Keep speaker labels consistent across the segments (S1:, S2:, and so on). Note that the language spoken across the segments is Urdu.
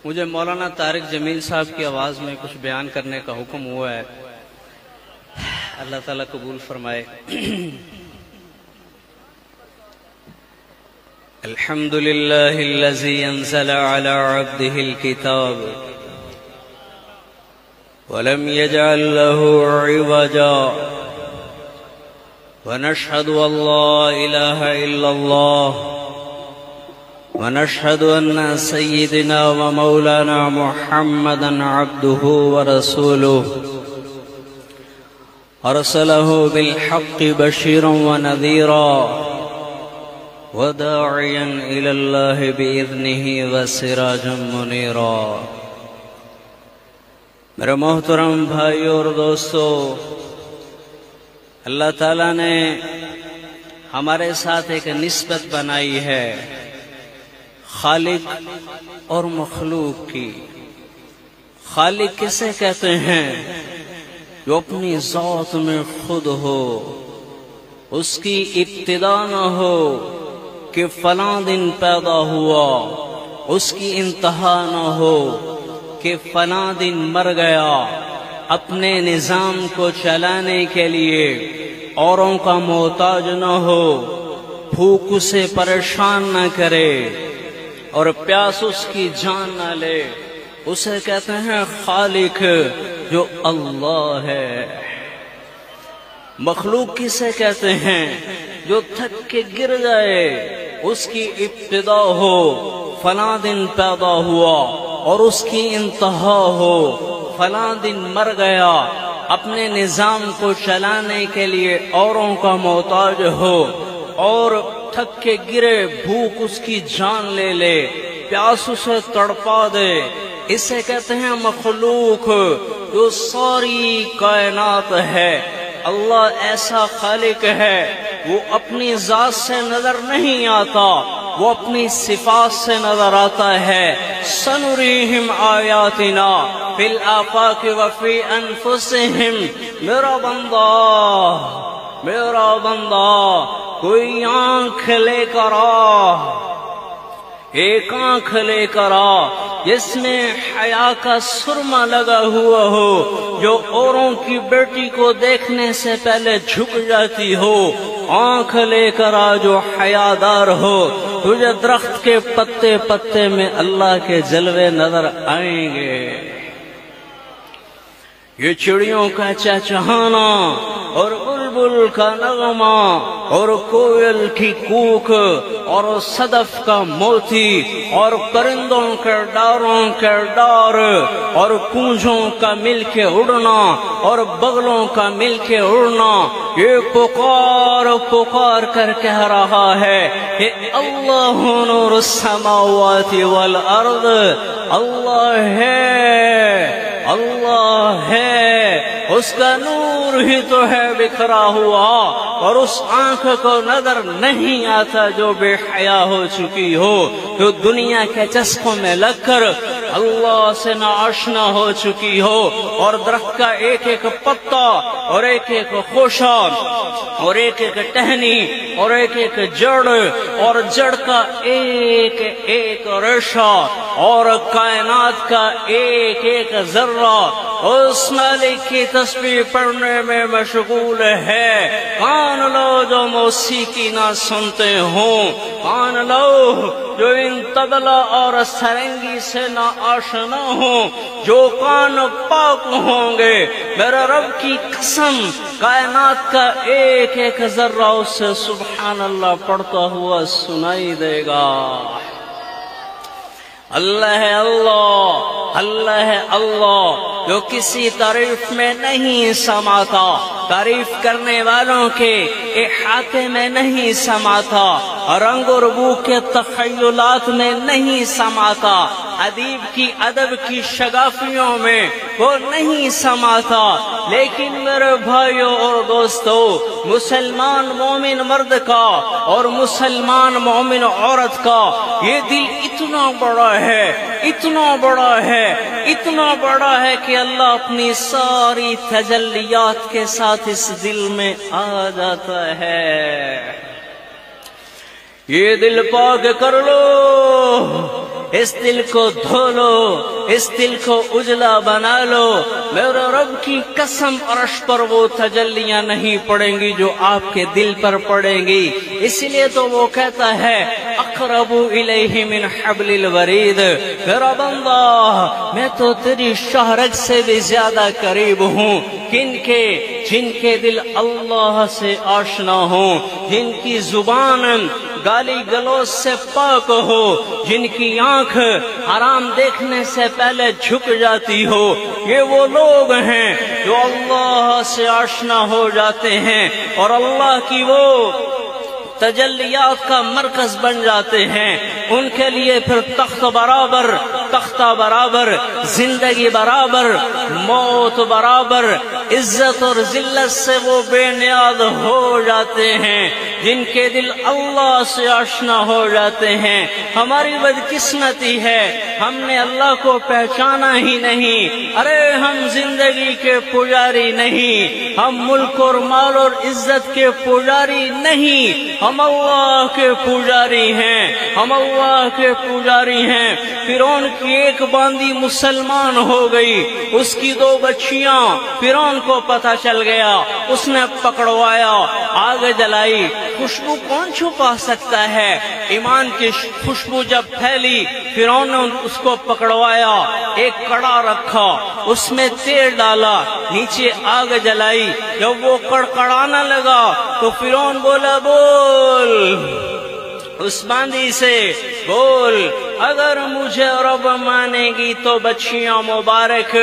S1: مجھے مولانا طارق جمیل صاحب کی آواز میں کچھ بیان کرنے کا حکم ہوا ہے، اللہ تعالیٰ قبول فرمائے۔ الحمد للہ الذی انزل علی عبدہ الکتاب ولم يجعل له عوجا ونشهد ان لا اله الا الله ونشهد ان سيدنا ومولانا محمدا عبده ورسوله ارسله بالحق بشيرا ونذيرا وداعيا الى الله باذنه وسراجا منيرا۔ میرے محترم بھائیو اور دوستو، اللہ تعالیٰ نے ہمارے ساتھ ایک نسبت بنائی ہے خالق اور مخلوق کی۔ خالق کسے کہتے ہیں؟ جو اپنی ذات میں خود ہو، اس کی ابتدا نہ ہو کہ فلاں دن پیدا ہوا، اس کی انتہا نہ ہو کہ فلاں دن مر گیا، اپنے نظام کو چلانے کے لیے اوروں کا محتاج نہ ہو، بھوک اسے پریشان نہ کرے اور پیاس اس کی جان نہ لے، اسے کہتے ہیں خالق، جو اللہ ہے۔ مخلوق کسے کہتے ہیں؟ جو تھک کے گر جائے، اس کی ابتدا ہو فلاں دن پیدا ہوا اور اس کی انتہا ہو فلاں دن مر گیا، اپنے نظام کو چلانے کے لیے اوروں کا محتاج ہو اور تھک کے گرے، بھوک اس کی جان لے لے، پیاس اسے تڑپا دے، اسے کہتے ہیں مخلوق۔ جو ساری کائنات ہے، اللہ ایسا خالق ہے، وہ اپنی ذات سے نظر نہیں آتا، وہ اپنی صفات سے نظر آتا ہے۔ سنریہم آیاتنا فی الآفاق وفی انفسہم۔ میرا بندہ کوئی آنکھ لے کر آ، ایک آنکھ لے کر آ جس میں حیا کا سرما لگا ہوا ہو، جو اوروں کی بیٹی کو دیکھنے سے پہلے جھک جاتی ہو۔ آنکھ لے کر آ جو حیادار ہو، تجھے درخت کے پتے پتے میں اللہ کے جلوے نظر آئیں گے۔ یہ چڑیوں کا چہچہانا اور بلبل کا نغمہ اور کوئل کی کوک اور صدف کا موتی اور پرندوں کے ڈاروں کے ڈار اور کونجوں کا مل کے اڑنا اور بغلوں کا مل کے اڑنا، یہ پکار پکار کر کہہ رہا ہے کہ اللہ نور السماوات والارض، اللہ ہے، اللہ ہے، اس کا نور ہی تو ہے بکھرا ہوا، اور اس آنکھ کو نظر نہیں آتا جو بے حیا ہو چکی ہو، جو دنیا کے چسکوں میں لگ کر اللہ سے ناآشنا ہو چکی ہو، اور درخت کا ایک ایک پتا اور ایک ایک خوشہ اور ایک ایک ٹہنی اور ایک ایک جڑ اور جڑ کا ایک ایک ریشہ اور کائنات کا ایک ایک ذرہ اس مالک کی تسبیح پڑھنے میں مشغول ہے۔ کان لو جو موسیقی نہ سنتے ہوں، کان لو جو ان طبلہ اور سرنگی سے نہ آشنا ہوں، جو کان پاک ہوں گے، میرے رب کی قسم کائنات کا ایک ایک ذرہ اسے سبحان اللہ پڑھتا ہوا سنائی دے گا۔ اللہ ہے اللہ، اللہ ہے اللہ، جو کسی تعریف میں نہیں سماتا، تعریف کرنے والوں کے احاطے میں نہیں سماتا، رنگ اور بو کے تخیلات میں نہیں سماتا، ادیب کی ادب کی شگافیوں میں وہ نہیں سماتا۔ لیکن میرے بھائیوں اور دوستو، مسلمان مومن مرد کا اور مسلمان مومن عورت کا یہ دل اتنا بڑا ہے، اتنا بڑا ہے، اتنا بڑا ہے کہ اللہ اپنی ساری تجلیات کے ساتھ اس دل میں آ جاتا ہے۔ یہ دل پاک کر لو، اس دل کو دھو لو، اس دل کو اجلا بنا لو۔ میرے رب کی قسم عرش پر وہ تجلیاں نہیں پڑیں گی جو آپ کے دل پر پڑیں گی۔ اس لیے تو وہ کہتا ہے اقرب الیہ من حبل الورید، میرا بندہ میں تو تیری شہرگ سے بھی زیادہ قریب ہوں۔ کن کے؟ جن کے دل اللہ سے آشنا ہوں، جن کی زبان گالی گلوچ سے پاک ہو، جن کی آنکھ حرام دیکھنے سے پہلے جھک جاتی ہو، یہ وہ لوگ ہیں جو اللہ سے آشنا ہو جاتے ہیں اور اللہ کی وہ تجلیات کا مرکز بن جاتے ہیں۔ ان کے لیے پھر تخت برابر، تختہ برابر، زندگی برابر، موت برابر، عزت اور ذلت سے وہ بے نیاز ہو جاتے ہیں جن کے دل اللہ سے آشنا ہو جاتے ہیں۔ ہماری بدقسمتی ہے ہم نے اللہ کو پہچانا ہی نہیں۔ ارے ہم زندگی کے پجاری نہیں، ہم ملک اور مال اور عزت کے پجاری نہیں، ہم اللہ کے پجاری ہیں، ہم اللہ کے پجاری ہیں۔ فرعون کی ایک باندی مسلمان ہو گئی، اس کی 2 بچیاں، فرعون کو پتہ چل گیا، اس نے پکڑوایا، آگ جلائی۔ خوشبو کون چھپا سکتا ہے؟ ایمان کی خوشبو جب پھیلی، فرعون نے اس کو پکڑوایا، ایک کڑا رکھا، اس میں تیل ڈالا، نیچے آگ جلائی۔ جب وہ کڑکڑانا لگا تو فرعون بولا بول اس باندی سے، بول اگر مجھے رب مانے گی تو بچیاں مبارک،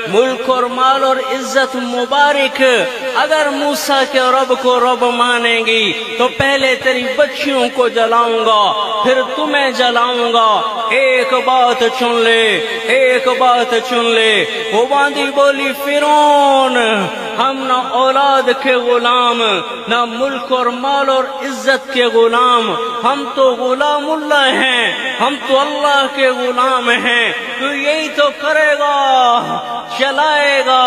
S1: ملک اور مال اور عزت مبارک۔ اگر موسیٰ کے رب کو رب مانے گی تو پہلے تیری بچیوں کو جلاؤں گا، پھر تمہیں جلاؤں گا۔ ایک بات چن لے، ایک بات چن لے۔ وہ باندی بولی فرعون ہم نہ اولاد کے غلام، نہ ملک اور مال اور عزت کے غلام، ہم تو غلام اللہ ہیں، ہم تو اللہ کے غلام ہیں۔ تو یہی تو کرے گا، چلائے گا،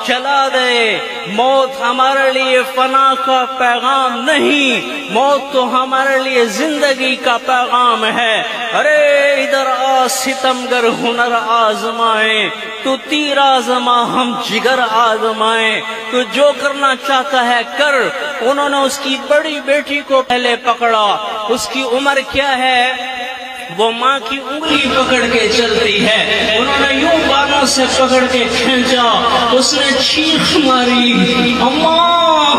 S1: چلا دے۔ موت ہمارے لیے فنا کا پیغام نہیں، موت تو ہمارے لیے زندگی کا پیغام ہے۔ ارے ادھر آ ستمگر ہنر آزمائیں، تو تیر آزما ہم جگر آزمائیں، تو جو کرنا چاہتا ہے کر۔ انہوں نے اس کی بڑی بیٹی کو پہلے پکڑا، اس کی عمر کیا ہے؟ وہ ماں کی انگلی پکڑ کے چلتی ہے، انہوں نے یوں بالوں سے پکڑ کے کھینچا، اس نے چیخ ماری، اماں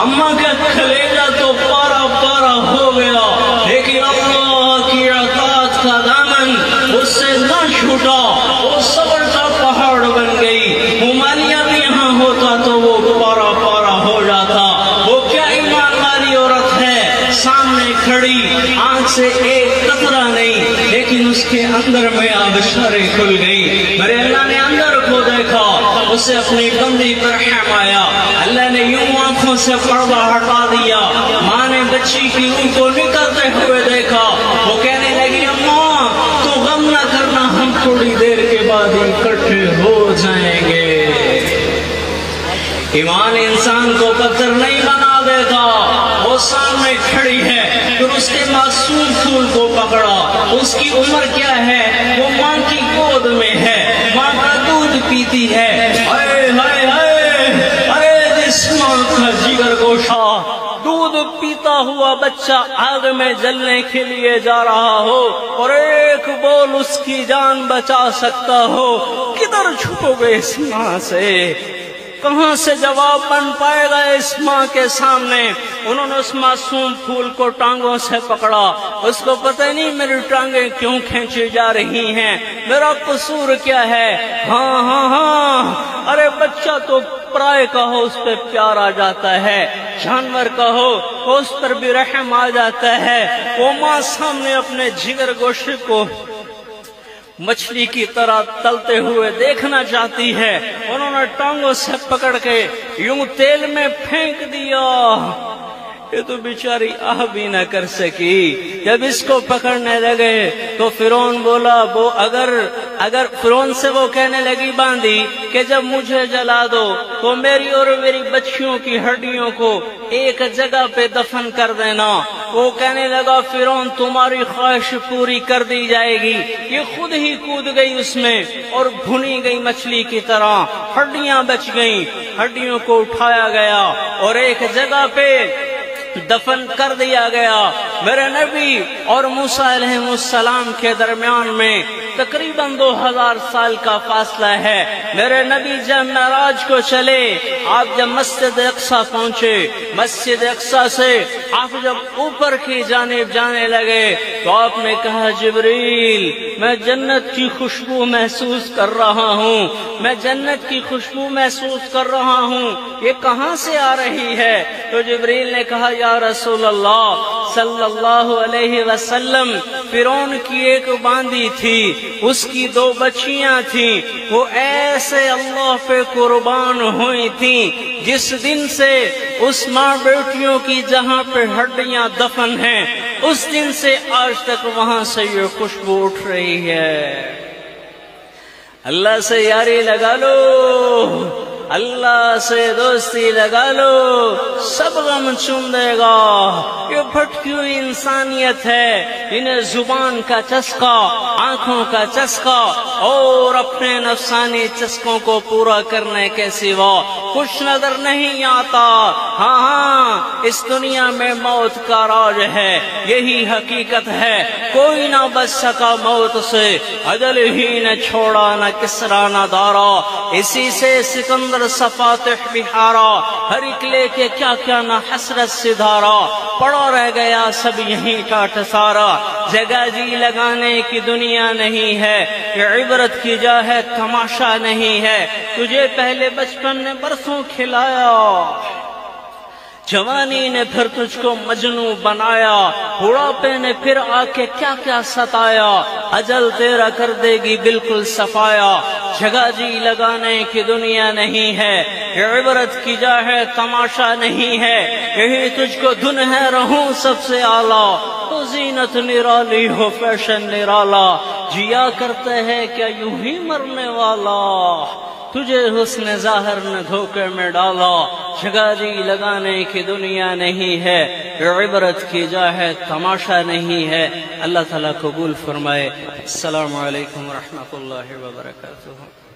S1: اماں کا کلیجہ تو پارا پارا ہو گیا، لیکن اللہ کی عطاعت کا دامن اس سے نہ چھوٹا، وہ صبر کا پہاڑ بن گئی۔ ممالیہ بھی یہاں ہوتا تو وہ پارا پارا ہو جاتا۔ وہ کیا ایمان والی عورت ہے، سامنے کھڑی، آنکھ سے ایک قطرہ نہیں، لیکن اس کے اندر میں آبشاریں کھل گئی۔ میرے اللہ نے اندر کو دیکھا، اسے اپنی بندی پر رحم آیا، اللہ نے یوں آنکھوں سے پردہ ہٹا دیا۔ ماں نے بچی کی ان کو نکلتے ہوئے دیکھا، وہ کہنے لگی اماں تو غم نہ کرنا، ہم تھوڑی دیر کے بعد اکٹھے ہو جائیں گے۔ ایمان انسان کو پتھر نہیں بنا دیتا۔ وہ سامنے کھڑی ہے، پھر اس کے معصوم پھول کو پکڑا، اس کی عمر کیا ہے؟ وہ ماں کی گود میں ہے، ماں کا دودھ پیتی ہے۔ اے ہائے ہائے، ارے جس ماں کا جگر گوشا دودھ پیتا ہوا بچہ آگ میں جلنے کے لیے جا رہا ہو اور ایک بول اس کی جان بچا سکتا ہو، کدھر چھپو گے اس ماں سے؟ کہاں سے جواب بن پائے گا اس ماں کے سامنے؟ انہوں نے اس معصوم پھول کو ٹانگوں سے پکڑا، اس کو پتہ نہیں میری ٹانگیں کیوں کھینچی جا رہی ہیں، میرا قصور کیا ہے؟ ہاں ہاں ہاں، ارے بچہ تو پرائے کا ہو اس پہ پیار آ جاتا ہے، جانور کا ہو اس پر بھی رحم آ جاتا ہے۔ وہ ماں سامنے اپنے جگر گوشے کو مچھلی کی طرح تلتے ہوئے دیکھنا چاہتی ہے، انہوں نے ٹانگوں سے پکڑ کے یوں تیل میں پھینک دیا۔ یہ تو بیچاری آہ بھی نہ کر سکی۔ جب اس کو پکڑنے لگے تو فرعون بولا وہ اگر فرعون سے وہ کہنے لگی باندھی کہ جب مجھے جلا دو تو میری اور میری بچیوں کی ہڈیوں کو ایک جگہ پہ دفن کر دینا۔ وہ کہنے لگا فرعون تمہاری خواہش پوری کر دی جائے گی۔ یہ خود ہی کود گئی اس میں اور بھنی گئی مچھلی کی طرح، ہڈیاں بچ گئیں، ہڈیوں کو اٹھایا گیا اور ایک جگہ پہ دفن کر دیا گیا۔ میرے نبی اور موسیٰ علیہ السلام کے درمیان میں تقریباً 2000 سال کا فاصلہ ہے۔ میرے نبی جب معراج کو چلے، آپ جب مسجد اقصی پہنچے، مسجد اقصی سے آپ جب اوپر کی جانب جانے لگے تو آپ نے کہا جبریل میں جنت کی خوشبو محسوس کر رہا ہوں، میں جنت کی خوشبو محسوس کر رہا ہوں، یہ کہاں سے آ رہی ہے؟ تو جبریل نے کہا یا رسول اللہ صلی اللہ علیہ وسلم، فرعون کی ایک باندی تھی، اس کی 2 بچیاں تھیں، وہ ایسے اللہ پہ قربان ہوئی تھیں جس دن سے اس ماں بیٹیوں کی جہاں پہ ہڈیاں دفن ہیں اس دن سے آج تک وہاں سے یہ خوشبو اٹھ رہی ہے۔ اللہ سے یاری لگا لو، اللہ سے دوستی لگا لو، سب غم چن دے گا۔ یہ بھٹکی ہوئی انسانیت ہے، انہیں زبان کا چسکا، آنکھوں کا چسکا اور اپنے نفسانی چسکوں کو پورا کرنے کے سوا کچھ نظر نہیں آتا۔ ہاں اس دنیا میں موت کا راج ہے، یہی حقیقت ہے، کوئی نہ بچ سکا موت سے، اجل ہی نہ چھوڑا نہ کسرا نہ دارا، اسی سے سکندر سفاتح بہارا، ہر ایک لے کے کیا کیا نہ حسرت سے دھارا، پڑا رہ گیا سب یہیں ٹاٹ سارا۔ جگہ جی لگانے کی دنیا نہیں ہے، یہ عبرت کی جا ہے تماشا نہیں ہے۔ تجھے پہلے بچپن نے برسوں کھلایا، جوانی نے پھر تجھ کو مجنوں بنایا، بڑھاپے نے پھر آ کے کیا کیا ستایا، اجل تیرا کر دے گی بالکل صفایا۔ جگہ جی لگانے کی دنیا نہیں ہے، یہ عبرت کی جا ہے تماشا نہیں ہے، یہی تجھ کو دن ہے رہوں سب سے اعلیٰ، تو زینت نرالی ہو فیشن نرالا، جیا کرتے ہے کیا یوں ہی مرنے والا، تجھے حسن ظاہر نے دھوکے میں ڈالا۔ جگہ جی لگانے کی دنیا نہیں ہے، یہ عبرت کی جا ہے تماشا نہیں ہے۔ اللہ تعالیٰ قبول فرمائے۔ السلام علیکم ورحمۃ اللہ وبرکاتہ۔